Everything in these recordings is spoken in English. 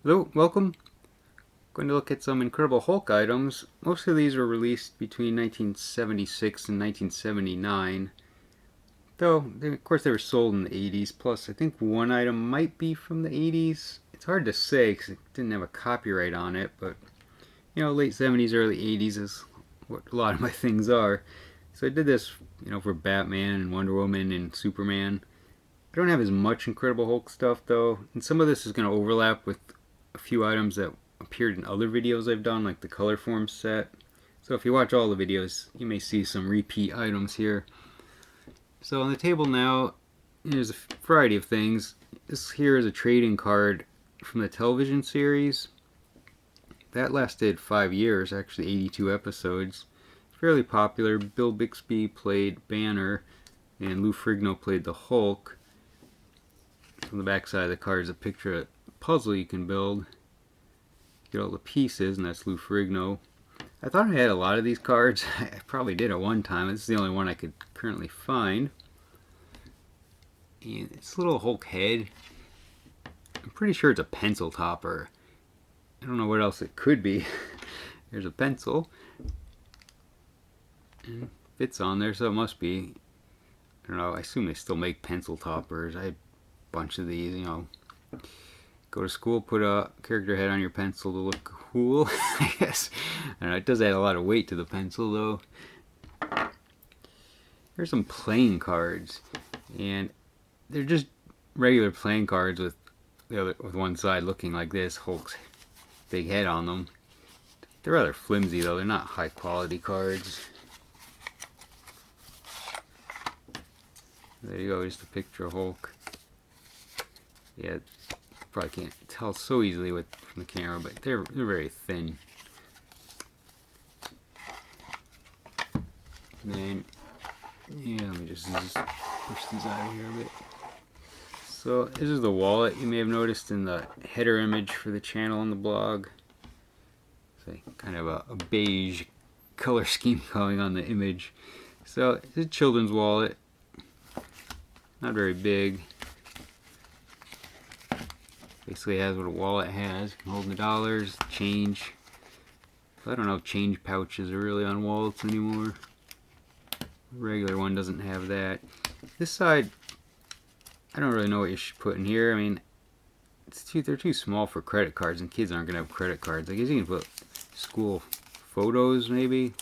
Hello, welcome. Going to look at some Incredible Hulk items. Most of these were released between 1976 and 1979, though of course they were sold in the 80s. Plus, I think one item might be from the 80s. It's hard to say because it didn't have a copyright on it, but late 70s, early 80s is what a lot of my things are. So I did this, for Batman and Wonder Woman and Superman. I don't have as much Incredible Hulk stuff though, and some of this is going to overlap with a few items that appeared in other videos I've done, like the Colorform set. So if you watch all the videos, you may see some repeat items here. So on the table now, there's a variety of things. This here is a trading card from the television series. That lasted 5 years, actually 82 episodes. Fairly popular. Bill Bixby played Banner, and Lou Ferrigno played the Hulk. On the back side of the card is a picture of a puzzle you can build. Get all the pieces, and that's Lou Ferrigno. I thought I had a lot of these cards. I probably did at one time. This is the only one I could currently find. And it's a little Hulk head. I'm pretty sure it's a pencil topper. I don't know what else it could be. There's a pencil. And it fits on there, so it must be. I don't know. I assume they still make pencil toppers. I had a bunch of these, Go to school, put a character head on your pencil to look cool, I guess. I don't know, it does add a lot of weight to the pencil, though. Here's some playing cards, and they're just regular playing cards with one side looking like this, Hulk's big head on them. They're rather flimsy, though. They're not high-quality cards. There you go, just a picture of Hulk. Yeah. Probably can't tell so easily from the camera, but they're very thin. And then, let me just push these out of here a bit. So this is the wallet you may have noticed in the header image for the channel on the blog. It's like kind of a beige color scheme going on the image. So it's a children's wallet. Not very big. Basically has what a wallet has. You can hold the dollars, change. I don't know if change pouches are really on wallets anymore. The regular one doesn't have that. This side, I don't really know what you should put in here. I mean, they're too small for credit cards, and kids aren't going to have credit cards. I guess you can put school photos, maybe.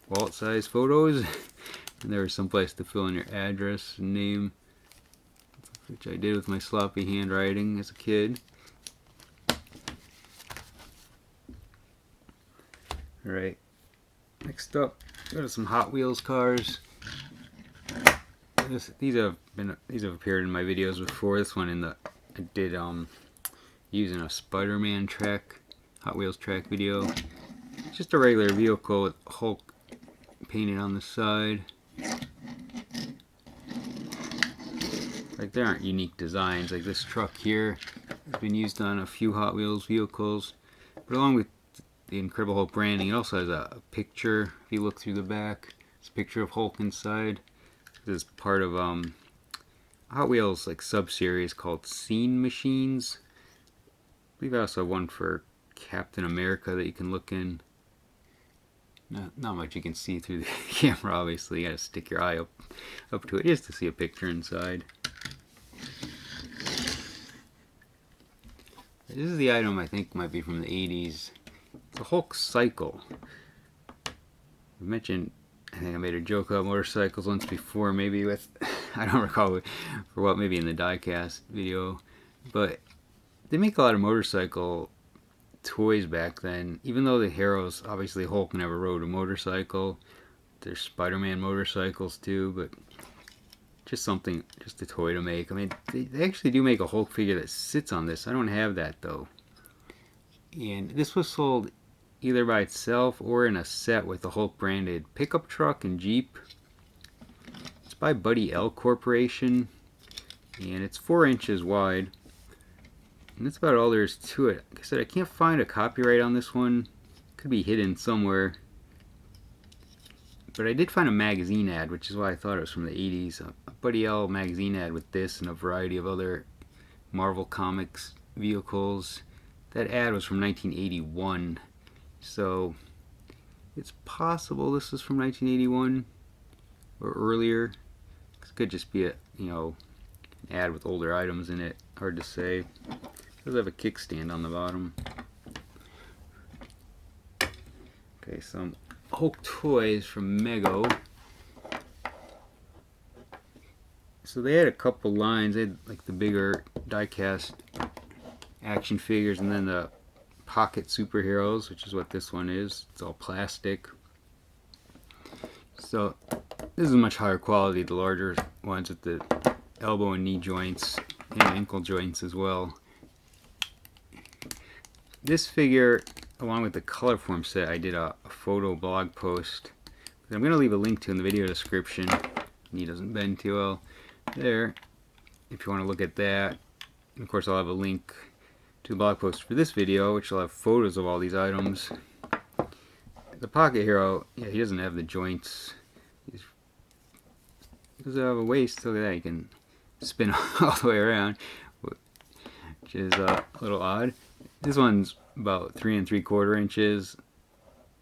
Wallet size photos. And there's some place to fill in your address and name, which I did with my sloppy handwriting as a kid. Alright, next up, go to some Hot Wheels cars. These have appeared in my videos before. This one I did using a Spider-Man track, Hot Wheels track video. It's just a regular vehicle with Hulk painted on the side. Like, there aren't unique designs. Like this truck here has been used on a few Hot Wheels vehicles. But along with the Incredible Hulk branding, it also has a picture. If you look through the back, it's a picture of Hulk inside. This is part of Hot Wheels like sub-series called Scene Machines. I believe I also have one for Captain America that you can look in. Not much you can see through the camera, obviously. You gotta stick your eye up to it just to see a picture inside. This is the item I think might be from the 80s. It's a Hulk cycle. I mentioned, I think I made a joke about motorcycles once before, maybe with, I don't recall for what, maybe in the diecast video, but they make a lot of motorcycle toys back then. Even though the heroes, obviously Hulk never rode a motorcycle. There's Spider-Man motorcycles too, but just a toy to make. I mean, they actually do make a Hulk figure that sits on this. I don't have that though. And this was sold either by itself or in a set with the Hulk branded pickup truck and Jeep. It's by Buddy L Corporation, and it's 4 inches wide. And that's about all there is to it. Like I said, I can't find a copyright on this one. Could be hidden somewhere. But I did find a magazine ad, which is why I thought it was from the 80s. A Buddy L magazine ad with this and a variety of other Marvel Comics vehicles. that ad was from 1981, so it's possible this is from 1981 or earlier. It could just be a an ad with older items in it. Hard to say. It does have a kickstand on the bottom. Okay, some Hulk toys from Mego. So they had a couple lines. They had like the bigger die-cast action figures, and then the pocket superheroes, which is what this one is. It's all plastic. So this is much higher quality, the larger ones with the elbow and knee joints and ankle joints as well. This figure, along with the Colorform set, I did a photo blog post that I'm going to leave a link to in the video description. Knee doesn't bend too well there if you want to look at that. And of course I'll have a link to the blog post for this video, which will have photos of all these items. The Pocket Hero, yeah, he doesn't have the joints. He doesn't have a waist. Look at that, you can spin all the way around, which is a little odd. This one's about 3 3/4 inches.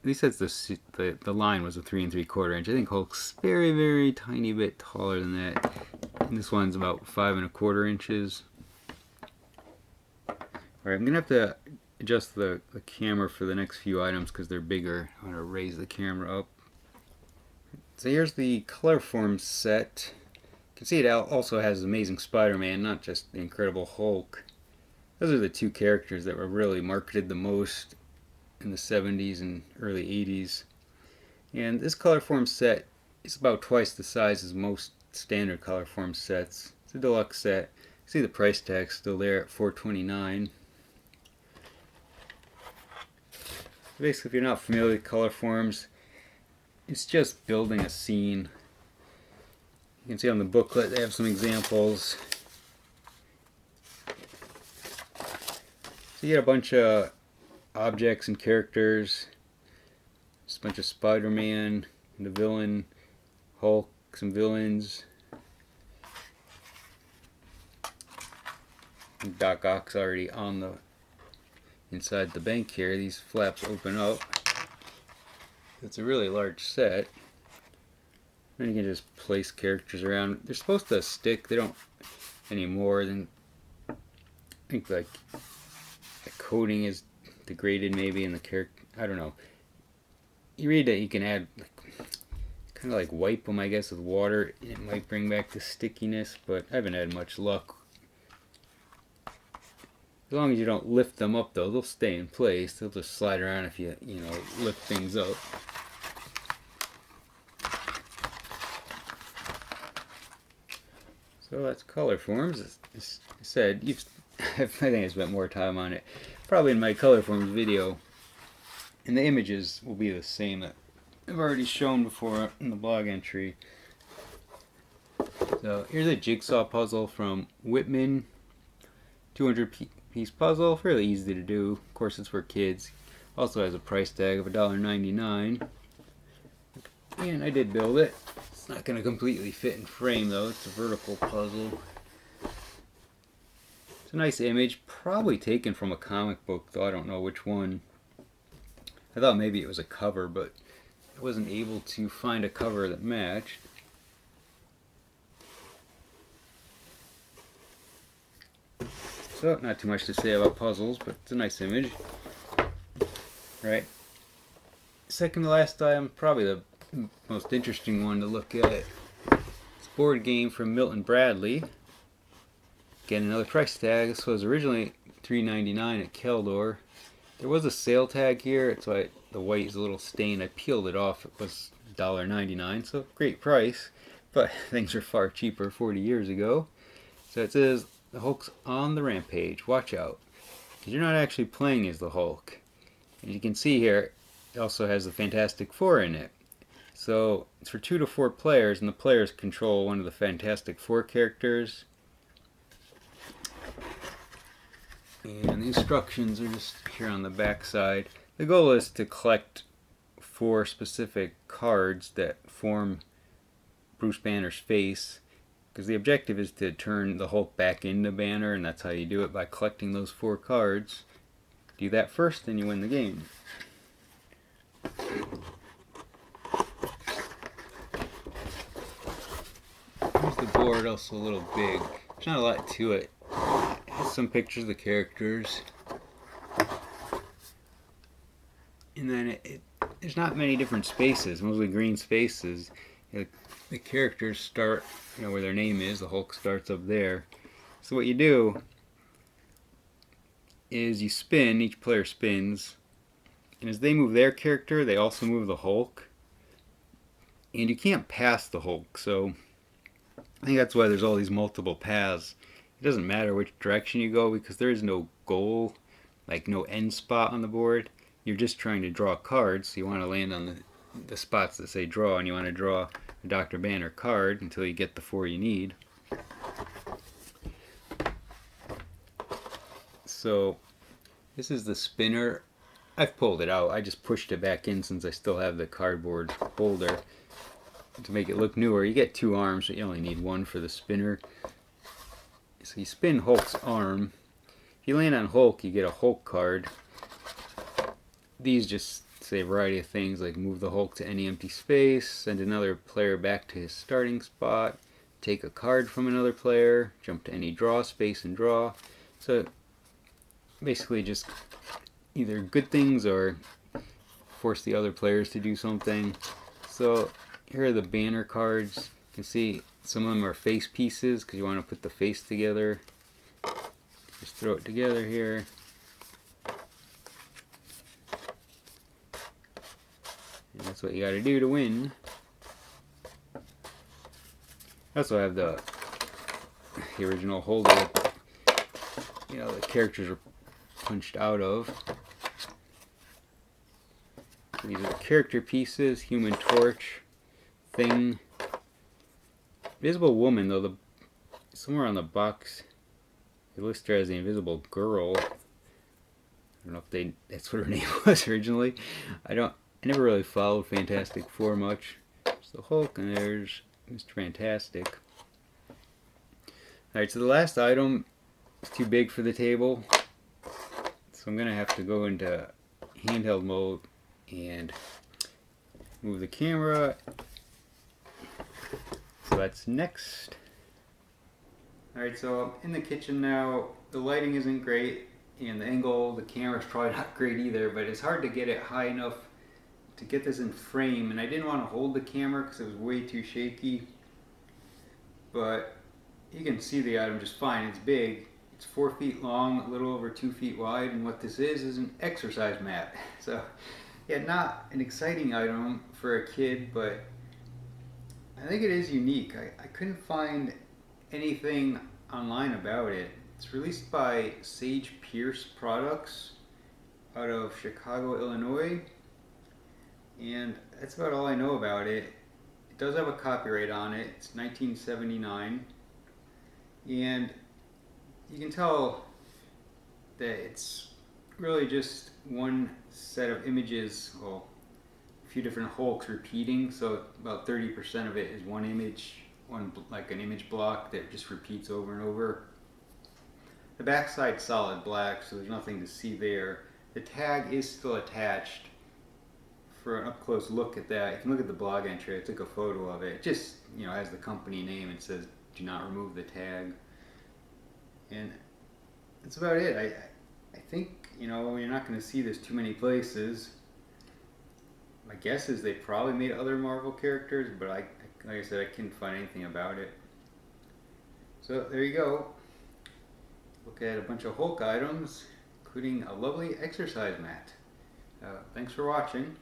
At least that's the line was a 3 3/4 inch. I think Hulk's very, very tiny bit taller than that. And this one's about 5 1/4 inches. Alright, I'm gonna have to adjust the camera for the next few items because they're bigger. I'm gonna raise the camera up. So here's the Colorform set. You can see it also has Amazing Spider-Man, not just the Incredible Hulk. Those are the two characters that were really marketed the most in the 70s and early 80s. And this Colorform set is about twice the size as most standard Colorform sets. It's a deluxe set. See the price tag still there at $4.29. Basically, if you're not familiar with Colorforms, it's just building a scene. You can see on the booklet they have some examples. So you get a bunch of objects and characters. Just a bunch of Spider-Man, the villain, Hulk, some villains. And Doc Ock's already on the inside the bank here. These flaps open up. It's a really large set. And you can just place characters around. They're supposed to stick. They don't anymore. Then I think like the coating is degraded maybe in the character. I don't know. You read that you can add kind of like wipe them, I guess, with water, and it might bring back the stickiness, but I haven't had much luck. As long as you don't lift them up, though, they'll stay in place. They'll just slide around if you lift things up. So that's Colorforms. As I said, I think I spent more time on it probably in my Colorforms video, and the images will be the same that I've already shown before in the blog entry. So here's a jigsaw puzzle from Whitman, 200-piece puzzle, fairly easy to do. Of course, it's for kids. Also has a price tag of $1.99, and I did build it. It's not going to completely fit in frame though. It's a vertical puzzle. It's a nice image, probably taken from a comic book, though I don't know which one. I thought maybe it was a cover, but I wasn't able to find a cover that matched. So, not too much to say about puzzles, but it's a nice image. Right. Second to last item, probably the most interesting one to look at. It's a board game from Milton Bradley. Again, another price tag. This was originally $3.99 at Keldor. There was a sale tag here. It's why the white is a little stained. I peeled it off. It was $1.99, so great price. But things are far cheaper 40 years ago. So it says, the Hulk's on the rampage. Watch out. Because you're not actually playing as the Hulk. And you can see here, it also has the Fantastic Four in it. So it's for 2 to 4 players, and the players control one of the Fantastic Four characters. And the instructions are just here on the back side. The goal is to collect 4 specific cards that form Bruce Banner's face, because the objective is to turn the Hulk back into Banner, and that's how you do it, by collecting those 4 cards. Do that first, then you win the game. Here's the board, also a little big. There's not a lot to it. It has some pictures of the characters. And then there's not many different spaces, mostly green spaces. The characters start, where their name is. The Hulk starts up there. So what you do is you spin, each player spins, and as they move their character, they also move the Hulk. And you can't pass the Hulk, so I think that's why there's all these multiple paths. It doesn't matter which direction you go because there is no goal, like no end spot on the board. You're just trying to draw cards, so you want to land on the spots that say draw, and you want to draw a Dr. Banner card until you get the 4 you need. So this is the spinner. I've pulled it out. I just pushed it back in since I still have the cardboard holder to make it look newer. You get 2 arms, but you only need 1 for the spinner. So you spin Hulk's arm. If you land on Hulk, you get a Hulk card. These just say a variety of things like move the Hulk to any empty space, send another player back to his starting spot, take a card from another player, jump to any draw space and draw. So basically just either good things or force the other players to do something. So here are the banner cards. You can see some of them are face pieces because you want to put the face together. Just throw it together here. And that's what you gotta do to win. I also have the original holder that, the characters are punched out of. So these are the character pieces: Human Torch, Thing, Invisible Woman. Though somewhere on the box they list her as the Invisible Girl. I don't know if that's what her name was originally. I never really followed Fantastic Four much. There's the Hulk and there's Mr. Fantastic. Alright, so the last item is too big for the table. So I'm going to have to go into handheld mode and move the camera. So that's next. Alright, so I'm in the kitchen now. The lighting isn't great and the angle, the camera's probably not great either, but it's hard to get it high enough to get this in frame, and I didn't want to hold the camera because it was way too shaky, but you can see the item just fine. It's big. It's 4 feet long, a little over 2 feet wide, and what this is an exercise mat. So yeah, not an exciting item for a kid, but I think it is unique. I couldn't find anything online about it. It's released by Sage Pierce Products out of Chicago, Illinois. And that's about all I know about it. It does have a copyright on it. It's 1979. And you can tell that it's really just one set of images, well, a few different Hulks repeating. So about 30% of it is one image, like an image block that just repeats over and over. The backside's solid black, so there's nothing to see there. The tag is still attached. For an up-close look at that, you can look at the blog entry. I took a photo of it. It just, has the company name. It says, do not remove the tag. And that's about it. I think, you're not going to see this too many places. My guess is they probably made other Marvel characters, but like I said, I couldn't find anything about it. So there you go. Look at a bunch of Hulk items, including a lovely exercise mat. Thanks for watching.